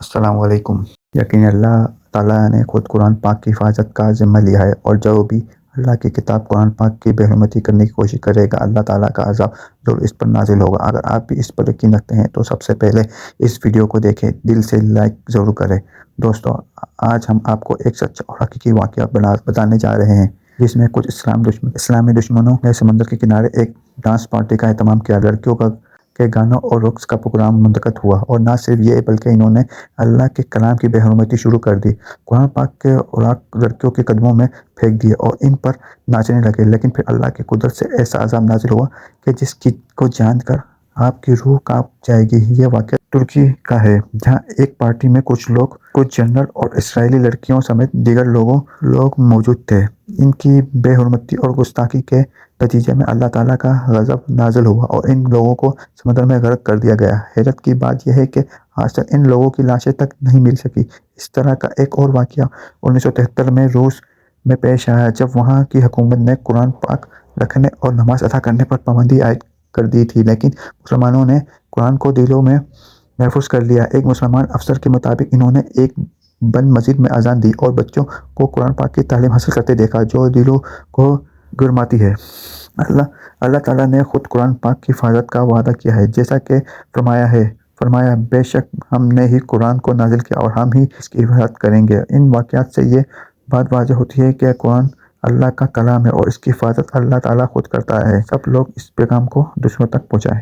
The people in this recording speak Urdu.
السلام علیکم۔ یقین اللہ تعالیٰ نے خود قرآن پاک کی حفاظت کا ذمہ لیا ہے، اور جو بھی اللہ کی کتاب قرآن پاک کی بے حرمتی کرنے کی کوشش کرے گا، اللہ تعالیٰ کا عذاب ضرور اس پر نازل ہوگا۔ اگر آپ بھی اس پر یقین رکھتے ہیں تو سب سے پہلے اس ویڈیو کو دیکھیں، دل سے لائک ضرور کریں۔ دوستو، آج ہم آپ کو ایک سچا اور حقیقی واقعہ بتانے جا رہے ہیں جس میں کچھ اسلامی دشمنوں نے سمندر کے کنارے ایک ڈانس پارٹی کا اہتمام کیا۔ لڑکیوں کے گانوں اور رقص کا پروگرام منعقد ہوا، اور نہ صرف یہ بلکہ انہوں نے اللہ کے کلام کی بے حرمتی شروع کر دی۔ قرآن پاک کے اوراق لڑکیوں کے قدموں میں پھینک دیے اور ان پر ناچنے لگے، لیکن پھر اللہ کی قدرت سے ایسا عذاب نازل ہوا کہ جس کو جان کر آپ کی روح کانپ جائے گی۔ یہ واقعہ ترکی کا ہے، جہاں ایک پارٹی میں کچھ جنرل اور اسرائیلی لڑکیوں سمیت دیگر لوگ موجود تھے۔ ان کی بے حرمتی اور گستاخی کے نتیجے میں اللہ تعالیٰ کا غضب نازل ہوا اور ان لوگوں کو سمندر میں غرق کر دیا گیا۔ حیرت کی بات یہ ہے کہ آج تک ان لوگوں کی لاشیں تک نہیں مل سکی۔ اس طرح کا ایک اور واقعہ 1973 میں روس میں پیش آیا، جب وہاں کی حکومت نے قرآن پاک رکھنے اور نماز ادا کرنے پر پابندی عائد کر دی تھی، لیکن مسلمانوں نے قرآن کو دلوں میں محفوظ کر لیا۔ ایک مسلمان افسر کے مطابق انہوں نے ایک بند مسجد میں اذان دی اور بچوں کو قرآن پاک کی تعلیم حاصل کرتے دیکھا، جو دلوں کو گرماتی ہے۔ اللہ تعالیٰ نے خود قرآن پاک کی حفاظت کا وعدہ کیا ہے، جیسا کہ فرمایا بے شک ہم نے ہی قرآن کو نازل کیا اور ہم ہی اس کی حفاظت کریں گے۔ ان واقعات سے یہ بات واضح ہوتی ہے کہ قرآن اللہ کا کلام ہے اور اس کی حفاظت اللہ تعالیٰ خود کرتا ہے۔ سب لوگ اس پیغام کو دوسروں تک پہنچائیں۔